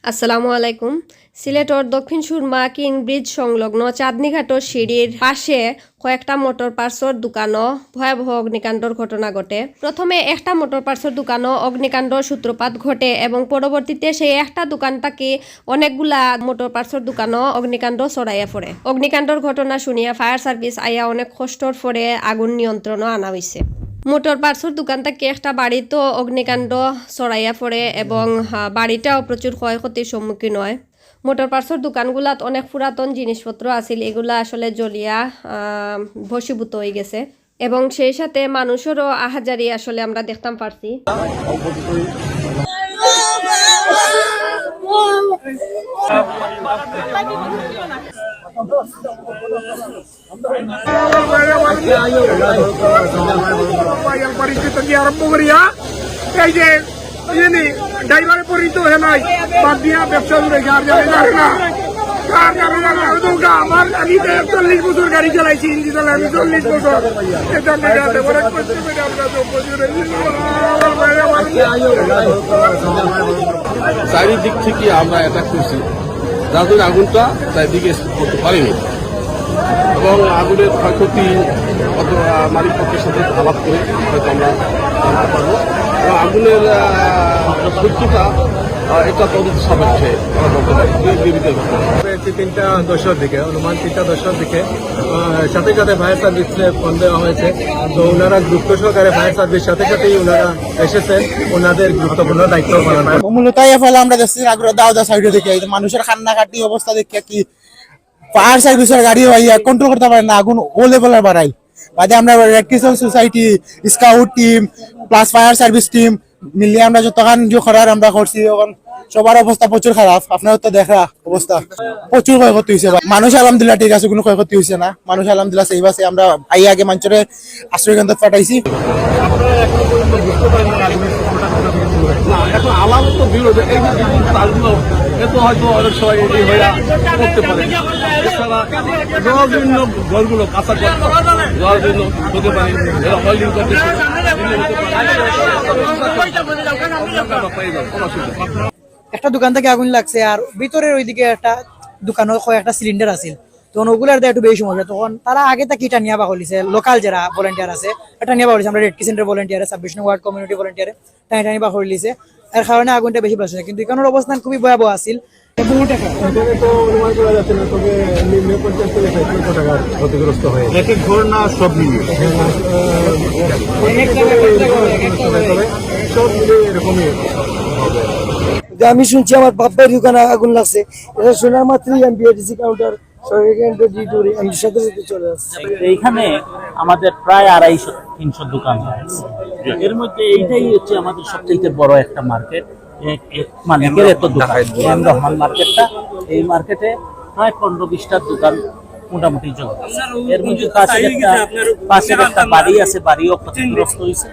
আসসালামু আলাইকুম। সিলেটর Dakshin Surma king bridge সংলগ্ন চাঁদনীঘাটর সিঁড়ির পাশে কয়েকটা মোটর পার্টসর দোকানও ভয়াবহ অগ্নিকাণ্ডর ঘটনা ঘটে। প্রথমে একটা মোটর পার্টসর দোকানও অগ্নিকাণ্ডর সূত্রপাত ঘটে এবং পরবর্তীতে সেই একটা দোকানটাকে অনেকগুলা মোটর পার্টসর দোকানও অগ্নিকাণ্ড ছড়াইয়া পড়ে। অগ্নিকাণ্ডর ঘটনা শুনিয়া ফায়ার সার্ভিস আইয়া অনেক কষ্টর পরে আগুন নিয়ন্ত্রণও আনা হয়েছে। মোটর পার্টসের দোকান থেকে একটা বাড়িতেও অগ্নিকাণ্ড ছড়াইয়া পড়ে এবং বাড়িটাও প্রচুর ক্ষয়ক্ষতির সম্মুখীন হয়। মোটর পার্টসের দোকানগুলাত অনেক পুরাতন জিনিসপত্র আছিল, এগুলা আসলে জ্বলিয়া ভস্মীভূত হয়ে গেছে এবং সেই সাথে মানুষেরও আহাজারি আসলে আমরা দেখতাম পারছি। আরম্ভ করিয়া এই যে ড্রাইভারে পরিণত হয়ে নাই বাদ দিয়া ব্যবসা জুড়ে আর যাবে না আমার আমি 40 বছর গাড়ি চালাইছি, ইঞ্জি চালাই আমি 40 বছর। চারিদিক থেকে আমরা অ্যাটাক করছি, যার জন্য আগুনটা চারিদিকে করতে পারিনি এবং আগুনের ক্ষয়ক্ষতি মালিক পক্ষের সাথে আলাপ করে হয়তো আমরা জানতে পারবো এবং আগুনের সত্যতা এটা তদন্ত সাপেক্ষে তিনটা 10টার দিকে অনুমান 3টা 10টার দিকে সাথে সাথে ফায়ার সার্ভিসে ফোন দেওয়া হয়েছে। তো ওনারা গুরুত্ব সহকারে ফায়ার সার্ভিস সাথে সাথেই ওনারা এসেছেন, ওনাদের গুরুত্বপূর্ণ দায়িত্ব পালন করেন। মূলত ফলে আমরা দেখছি আগ্রহ দাওদা সাইডে দেখে মানুষের কান্নাকাটি অবস্থা দেখে কি ফায়ার সার্ভিসের গাড়ি কন্ট্রোল করতে পারে না, আগুন ও লেভেলের বাড়াই বাদে আমরা red crescent society, scout team plus fire service team মিলিয়ে আমরা যত করার আমরা করছি। এখন সবার অবস্থা প্রচুর খারাপ, আপনার তো দেখা অবস্থা প্রচুর ক্ষয়ক্ষতি হয়েছে। মানুষ আলহামদুলিল্লাহ ঠিক আছে, কোনো ক্ষয়ক্ষতি হয়েছে না, মানুষ আলহামদুলিল্লাহ সেই বাসে আমরা আগে মানুষের আশ্রয় কেন্দ্র পাঠাইছি। এখন আলামত বিরোধ এই যে তারগুলো এত হয়তো অনেক সময় এই হয়ে করতে পারে। এছাড়া বিভিন্ন ঘরগুলো কাঁচা যাওয়ার জন্য হতে পারে, এরা হোল্ডিং করতে একটা দোকান থেকে আগুন লাগছে আর ভিতরের ওইদিকে একটা দোকানে একটা সিলিন্ডার আছে, তখন ওগুলার একটু বেশি সমস্যা। তখন তারা আগে থেকে এটা নিয়ে বলিছে, লোকাল যারা ভলেন্টিয়ার আছে এটা নিয়ে বলিছে, আমরা রেড ক্রিসেন্টের ভলেন্টিয়ার 26 নং ওয়ার্ড কমিউনিটি ভলেন্টিয়ারে তাই এটা নিয়ে বলিছে, এর কারণে আগুনটা বেশি বাড়ছে। কিন্তু এখানের অবস্থান খুবই ভয়াবহ আছিল। ক্ষতিগ্রস্ত হয়ে এক এক ঘর না সব মিলিয়ে সব মিলিয়ে এরকমই হবে। আমি শুনছি আমার বাপের দোকানে আগুন লাগছে, এটা শোনার মাত্রই আমি বিআরটিসি কাউন্টার আমি সাথে সাথে চলে আসছি। এইখানে আমাদের প্রায় 250-300 দোকান আছে, এর মধ্যে এইটাই হচ্ছে আমাদের সবচেয়ে বড় একটা মার্কেট। মালিকের এত দোকান রহমান মার্কেটটা, এই মার্কেটে প্রায় 15-20টা দোকান মোটামুটি জল। এর মধ্যে পাশের একটা বাড়ি আছে, বাড়িও ক্ষতিগ্রস্ত হয়েছে।